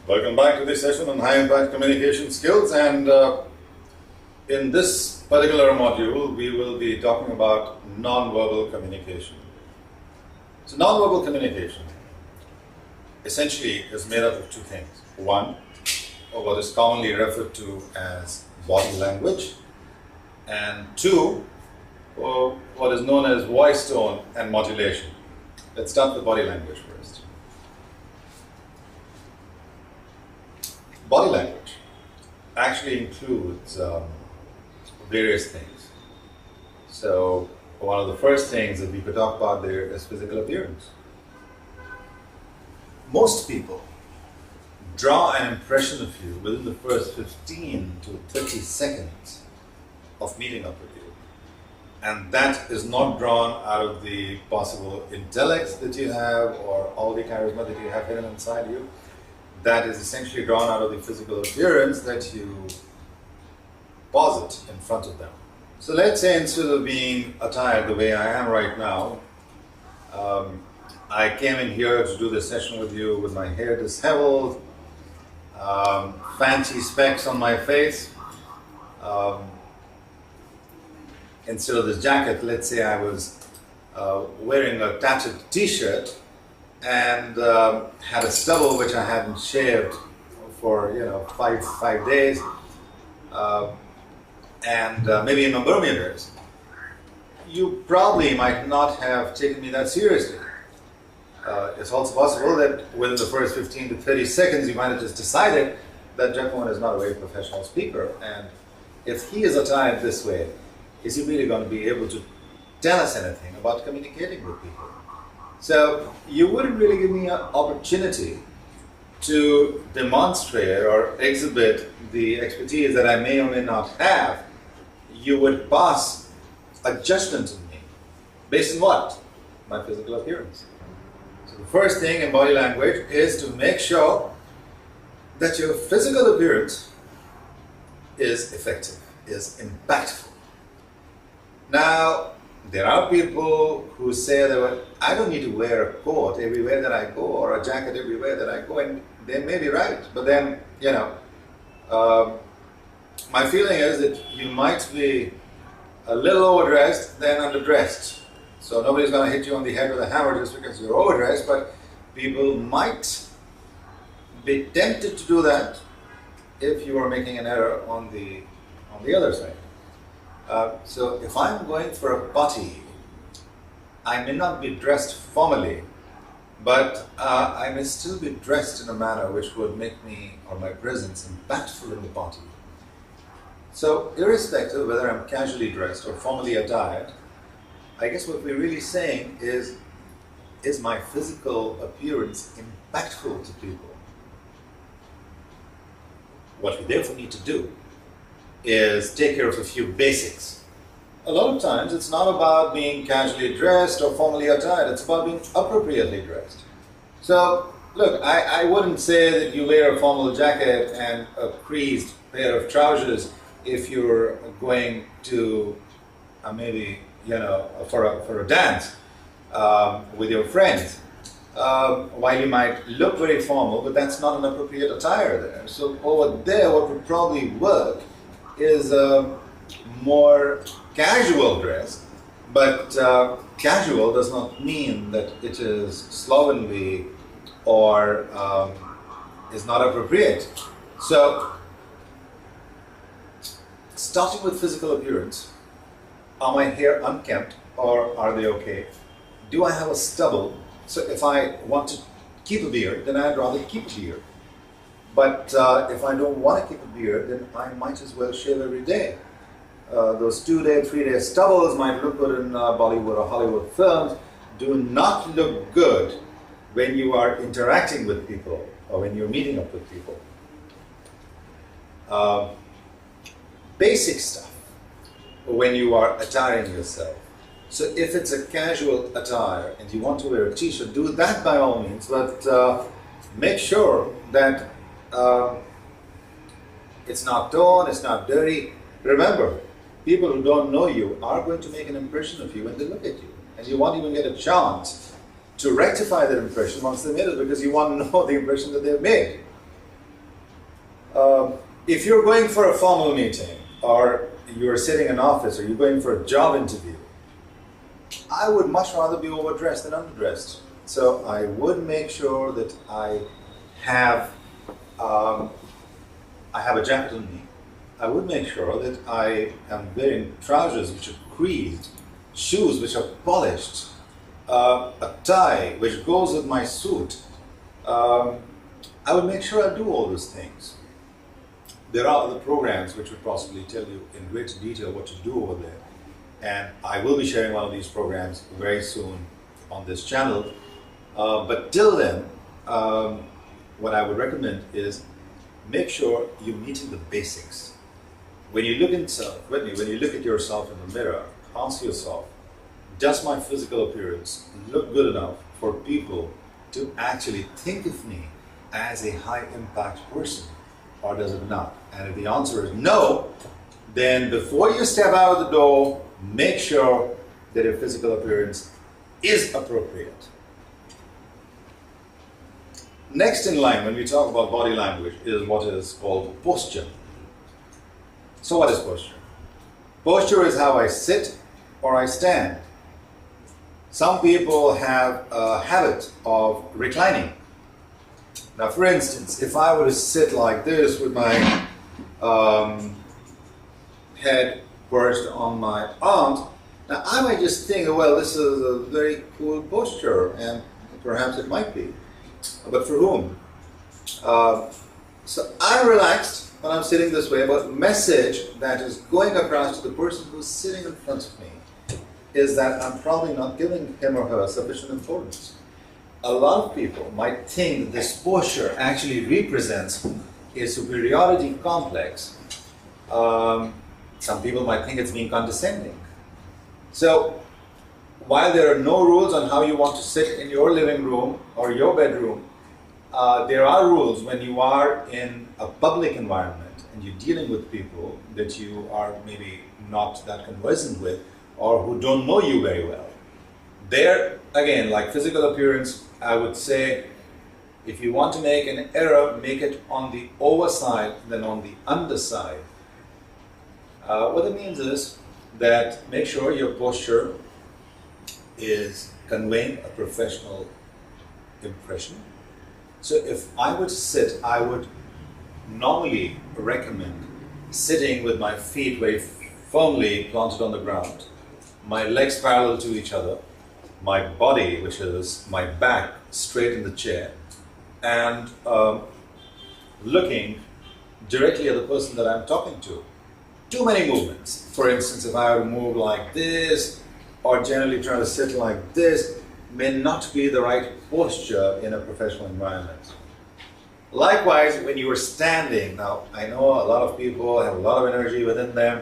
Welcome back to this session on high impact communication skills, and in this particular module we will be talking about non-verbal communication. So non-verbal communication essentially is made up of two things. One, what is commonly referred to as body language, and two, what is known as voice tone and modulation. Let's start with body language first. Body language actually includes various things. So one of the first things that we could talk about there is physical appearance. Most people draw an impression of you within the first 15 to 30 seconds of meeting up with you. And that is not drawn out of the possible intellect that you have or all the charisma that you have hidden inside you. That is essentially drawn out of the physical appearance that you posit in front of them. So let's say instead of being attired the way I am right now, I came in here to do this session with you with my hair disheveled, fancy specs on my face. Instead of this jacket, let's say I was wearing a tattered t-shirt and had a stubble which I hadn't shaved for five days, and maybe in my Bermudas, you probably might not have taken me that seriously. It's also possible that within the first 15 to 30 seconds you might have just decided that Jagmohan is not a very professional speaker, and if he is attired this way, is he really going to be able to tell us anything about communicating with people? So you wouldn't really give me an opportunity to demonstrate or exhibit the expertise that I may or may not have. You would pass a judgment on me based on what? My physical appearance. So the first thing in body language is to make sure that your physical appearance is effective, is impactful. Now, there are people who say that I don't need to wear a coat everywhere that I go or a jacket everywhere that I go, and they may be right. But then, my feeling is that you might be a little overdressed than underdressed. So nobody's going to hit you on the head with a hammer just because you're overdressed, but people might be tempted to do that if you are making an error on the other side. So if I'm going for a party, I may not be dressed formally, but I may still be dressed in a manner which would make me or my presence impactful in the party. So irrespective of whether I'm casually dressed or formally attired, I guess what we're really saying is my physical appearance impactful to people? What we therefore need to do is take care of a few basics. A lot of times it's not about being casually dressed or formally attired, it's about being appropriately dressed. So look, I wouldn't say that you wear a formal jacket and a creased pair of trousers if you're going to maybe for a dance with your friends. While you might look very formal, but that's not an appropriate attire there. So over there what would probably work is more casual dress, but casual does not mean that it is slovenly or is not appropriate. So, starting with physical appearance, are my hair unkempt or are they okay? Do I have a stubble? So if I want to keep a beard, then I'd rather keep a beard. But if I don't want to keep a beard, then I might as well shave every day. Those 2-day, 3-day stubbles might look good in Bollywood or Hollywood films, do not look good when you are interacting with people or when you're meeting up with people. Basic stuff when you are attiring yourself. So if it's a casual attire and you want to wear a t-shirt, do that by all means, but make sure that it's not torn, it's not dirty. Remember, people who don't know you are going to make an impression of you when they look at you, and you won't even get a chance to rectify that impression once they made it, because you want to know the impression that they've made. If you're going for a formal meeting, or you're sitting in an office, or you're going for a job interview, I would much rather be overdressed than underdressed. So I would make sure that I have a jacket on me. I would make sure that I am wearing trousers which are creased, shoes which are polished, a tie which goes with my suit. I would make sure I do all those things. There are other programs which would possibly tell you in greater detail what to do over there. And I will be sharing one of these programs very soon on this channel. But till then, what I would recommend is make sure you're meeting the basics. When you look at yourself in the mirror, ask yourself, does my physical appearance look good enough for people to actually think of me as a high impact person, or does it not? And if the answer is no, then before you step out of the door, make sure that your physical appearance is appropriate. Next in line, when we talk about body language, is what is called posture. So what is posture? Posture is how I sit or I stand. Some people have a habit of reclining. Now, for instance, if I were to sit like this with my head perched on my arms, now I might just think, well, this is a very cool posture, and perhaps it might be. But for whom? So I'm relaxed when I'm sitting this way, but the message that is going across to the person who's sitting in front of me is that I'm probably not giving him or her sufficient importance. A lot of people might think that this posture actually represents a superiority complex. Some people might think it's being condescending. So, while there are no rules on how you want to sit in your living room or your bedroom, there are rules when you are in a public environment and you're dealing with people that you are maybe not that conversant with or who don't know you very well. There, again, like physical appearance, I would say if you want to make an error, make it on the overside than on the underside. What it means is that make sure your posture is conveying a professional impression. So if I would sit, I would normally recommend sitting with my feet very firmly planted on the ground, my legs parallel to each other, my body, which is my back, straight in the chair, and looking directly at the person that I'm talking to. Too many movements. For instance, if I were to move like this, or generally try to sit like this, may not be the right posture in a professional environment. Likewise, when you are standing, now I know a lot of people have a lot of energy within them,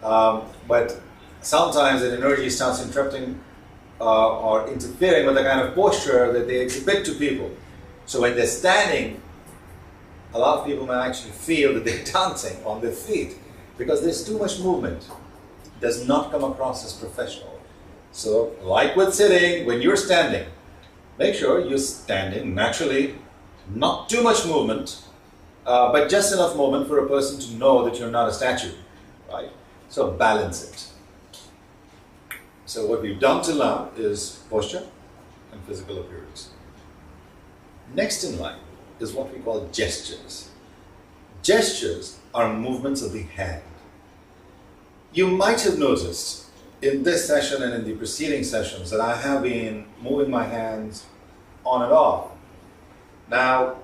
but sometimes that energy starts interrupting or interfering with the kind of posture that they exhibit to people. So when they're standing, a lot of people may actually feel that they're dancing on their feet because there's too much movement. It does not come across as professional. So, like with sitting, when you're standing, make sure you're standing naturally, not too much movement, but just enough movement for a person to know that you're not a statue, right? So balance it. So what we've done till now is posture and physical appearance. Next in line is what we call gestures. Gestures are movements of the hand. You might have noticed in this session and in the preceding sessions that I have been moving my hands on and off. Now,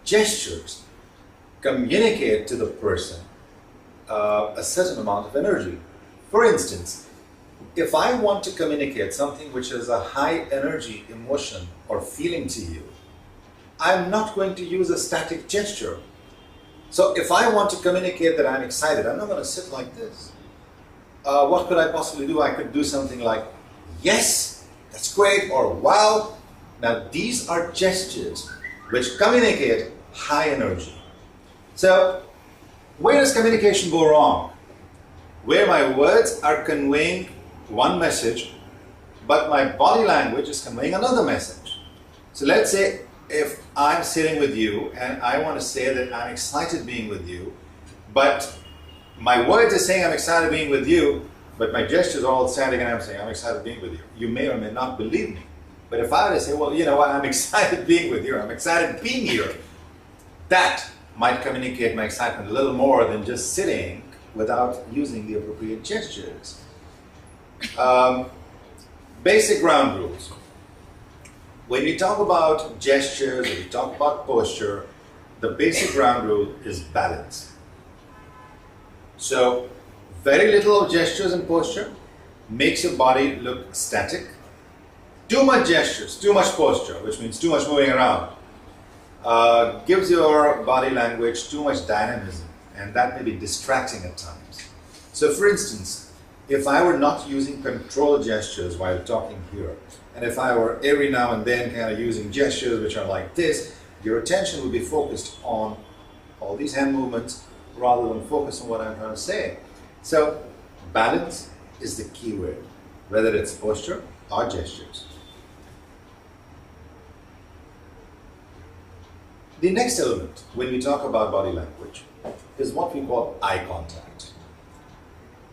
gestures communicate to the person a certain amount of energy. For instance, if I want to communicate something which is a high energy emotion or feeling to you, I'm not going to use a static gesture. So if I want to communicate that I'm excited, I'm not going to sit like this. What could I possibly do? I could do something like, yes, that's great, or wow. Now these are gestures which communicate high energy. So where does communication go wrong? Where my words are conveying one message, but my body language is conveying another message. So let's say if I'm sitting with you and I want to say that I'm excited being with you, but my words are saying I'm excited being with you, but my gestures are all standing and I'm saying I'm excited being with you. You may or may not believe me. But if I were to say, well, you know what, I'm excited being with you, I'm excited being here, that might communicate my excitement a little more than just sitting without using the appropriate gestures. Basic ground rules. When you talk about gestures, when you talk about posture, the basic ground rule is balance. So, very little of gestures and posture makes your body look static. Too much gestures, too much posture, which means too much moving around, gives your body language too much dynamism, and that may be distracting at times. So for instance, if I were not using control gestures while talking here, and if I were every now and then kind of using gestures which are like this, your attention would be focused on all these hand movements rather than focus on what I'm trying to say. So balance is the key word, whether it's posture or gestures. The next element when we talk about body language is what we call eye contact.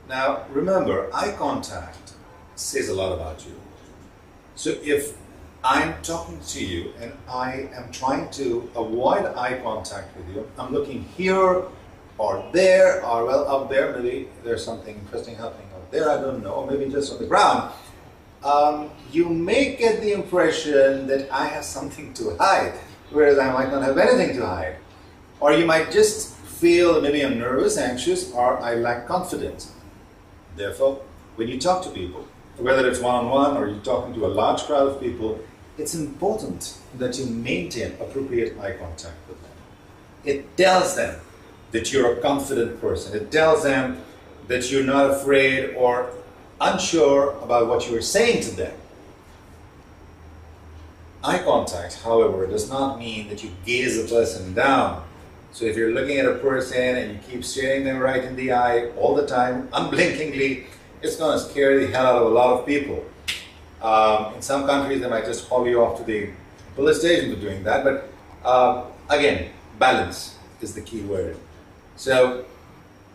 Now remember, eye contact says a lot about you. So if I'm talking to you and I am trying to avoid eye contact with you, I'm looking here or there or well up there, maybe there's something interesting happening out there, I don't know, or maybe just on the ground, you may get the impression that I have something to hide, whereas I might not have anything to hide. Or you might just feel maybe I'm nervous, anxious, or I lack confidence. Therefore, when you talk to people, whether it's one-on-one or you're talking to a large crowd of people, it's important that you maintain appropriate eye contact with them. It tells them that you're a confident person. It tells them that you're not afraid or unsure about what you're saying to them. Eye contact, however, does not mean that you gaze a person down. So if you're looking at a person and you keep staring them right in the eye all the time, unblinkingly, it's going to scare the hell out of a lot of people. In some countries, they might just haul you off to the police station for doing that. But again, balance is the key word. So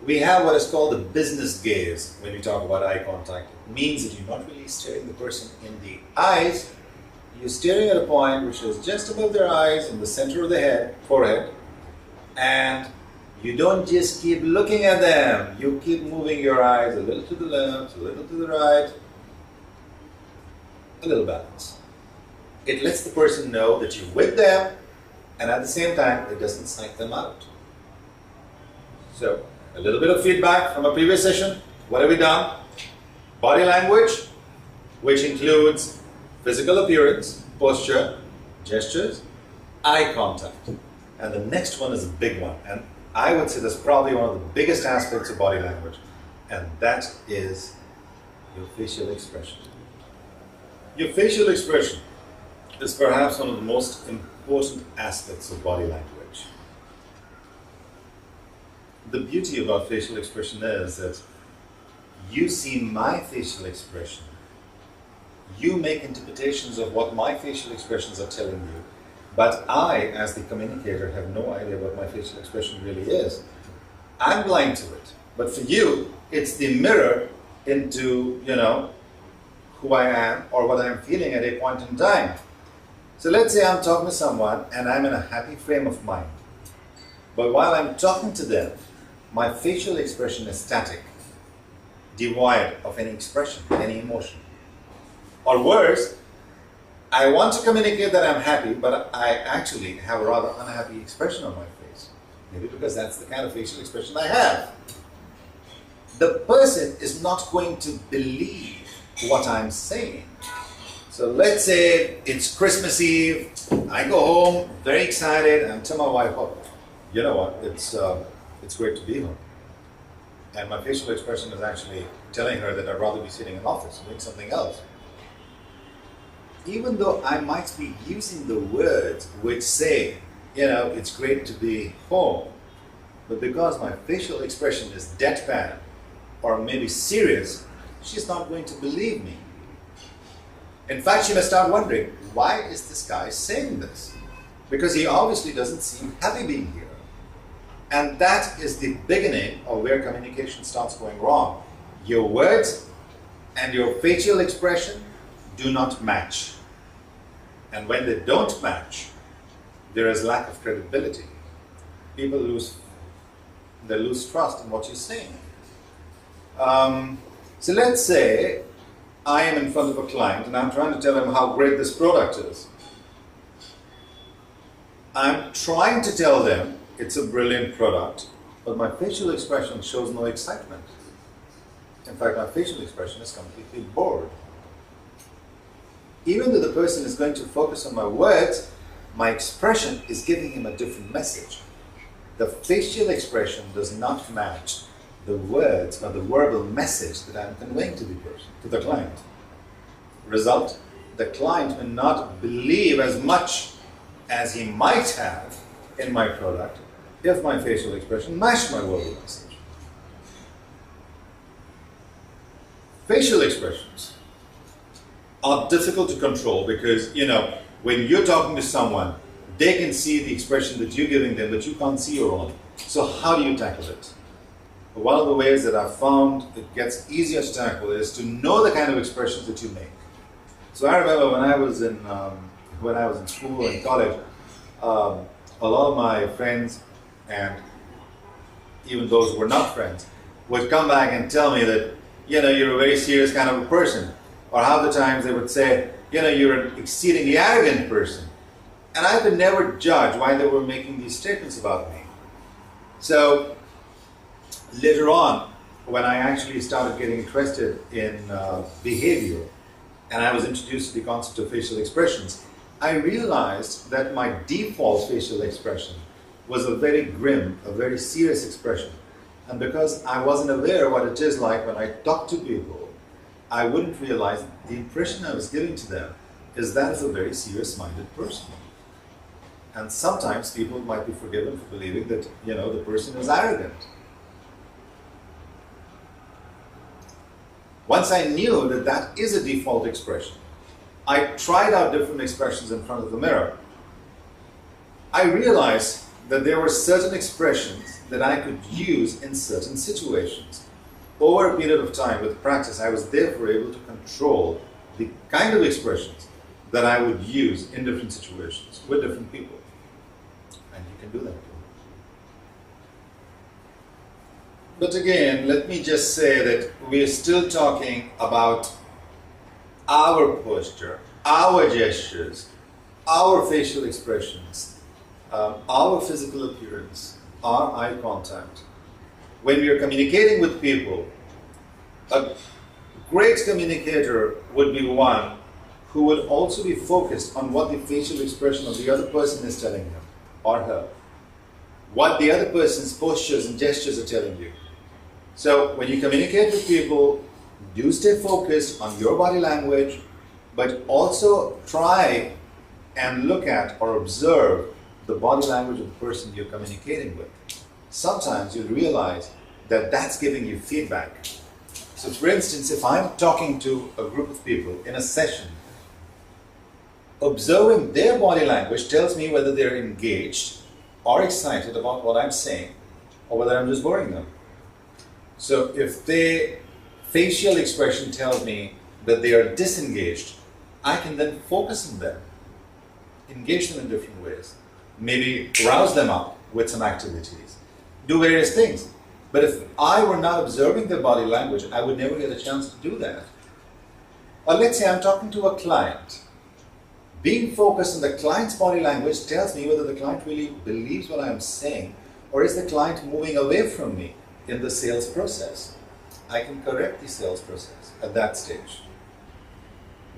we have what is called the business gaze when we talk about eye contact. It means that you're not really staring the person in the eyes. You're staring at a point which is just above their eyes in the center of the head, forehead, and you don't just keep looking at them. You keep moving your eyes a little to the left, a little to the right, a little balance. It lets the person know that you're with them, and at the same time, it doesn't psych them out. So, a little bit of feedback from a previous session. What have we done? Body language, which includes physical appearance, posture, gestures, eye contact. And the next one is a big one. And I would say that's probably one of the biggest aspects of body language. And that is your facial expression. Your facial expression is perhaps one of the most important aspects of body language. The beauty about facial expression is that you see my facial expression. You make interpretations of what my facial expressions are telling you, but I, as the communicator, have no idea what my facial expression really is. I'm blind to it, but for you, it's the mirror into, who I am or what I'm feeling at a point in time. So let's say I'm talking to someone and I'm in a happy frame of mind, but while I'm talking to them, my facial expression is static, devoid of any expression, any emotion. Or worse, I want to communicate that I'm happy, but I actually have a rather unhappy expression on my face. Maybe because that's the kind of facial expression I have. The person is not going to believe what I'm saying. So let's say it's Christmas Eve, I go home very excited and tell my wife, oh, you know what, it's great to be home. And my facial expression is actually telling her that I'd rather be sitting in office doing something else. Even though I might be using the words which say, it's great to be home, but because my facial expression is deadpan or maybe serious, she's not going to believe me. In fact, she may start wondering, why is this guy saying this? because he obviously doesn't seem happy being here. And that is the beginning of where communication starts going wrong. Your words and your facial expression do not match. And when they don't match, there is lack of credibility. People lose trust in what you're saying. So let's say I am in front of a client and I'm trying to tell him how great this product is. I'm trying to tell them it's a brilliant product, but my facial expression shows no excitement. In fact, my facial expression is completely bored. Even though the person is going to focus on my words, my expression is giving him a different message. The facial expression does not match the words or the verbal message that I'm conveying to the person, to the client. Result, the client will not believe as much as he might have in my product if my facial expression matched my verbal message. Facial expressions are difficult to control because, when you're talking to someone, they can see the expression that you're giving them, but you can't see your own. So how do you tackle it? One of the ways that I've found it gets easier to tackle is to know the kind of expressions that you make. So I remember when I was in school and college, a lot of my friends, and even those who were not friends, would come back and tell me that, you're a very serious kind of a person. Or half the times they would say, you're an exceedingly arrogant person. And I could never judge why they were making these statements about me. So later on, when I actually started getting interested in behavior, and I was introduced to the concept of facial expressions, I realized that my default facial expression was a very grim, a very serious expression. And because I wasn't aware what it is like when I talk to people, I wouldn't realize the impression I was giving to them is that is a very serious-minded person. And sometimes people might be forgiven for believing that, the person is arrogant. Once I knew that that is a default expression, I tried out different expressions in front of the mirror. I realized that there were certain expressions that I could use in certain situations. Over a period of time, with practice, I was therefore able to control the kind of expressions that I would use in different situations with different people. And you can do that too. But again, let me just say that we are still talking about our posture, our gestures, our facial expressions, our physical appearance, our eye contact. When we are communicating with people, a great communicator would be one who would also be focused on what the facial expression of the other person is telling him or her, what the other person's postures and gestures are telling you. So when you communicate with people, do stay focused on your body language, but also try and look at or observe the body language of the person you're communicating with. Sometimes you'll realize that that's giving you feedback. So for instance, if I'm talking to a group of people in a session, observing their body language tells me whether they're engaged or excited about what I'm saying, or whether I'm just boring them. So if their facial expression tells me that they are disengaged, I can then focus on them, engage them in different ways, maybe rouse them up with some activities, do various things. But if I were not observing their body language, I would never get a chance to do that. Or let's say I'm talking to a client. Being focused on the client's body language tells me whether the client really believes what I'm saying, or is the client moving away from me in the sales process. I can correct the sales process at that stage.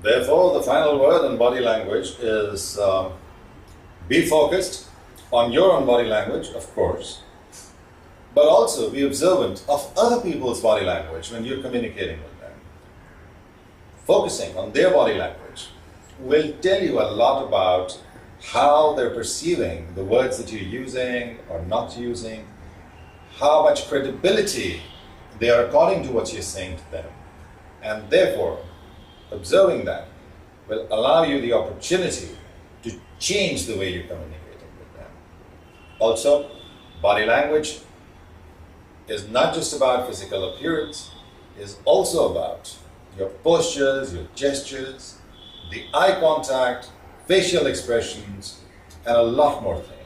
Therefore, the final word on body language is be focused on your own body language, of course, but also be observant of other people's body language when you're communicating with them. Focusing on their body language will tell you a lot about how they're perceiving the words that you're using or not using, how much credibility they are according to what you're saying to them. And therefore, observing that will allow you the opportunity to change the way you communicate. Also, body language is not just about physical appearance, is also about your postures, your gestures, the eye contact, facial expressions, and a lot more things.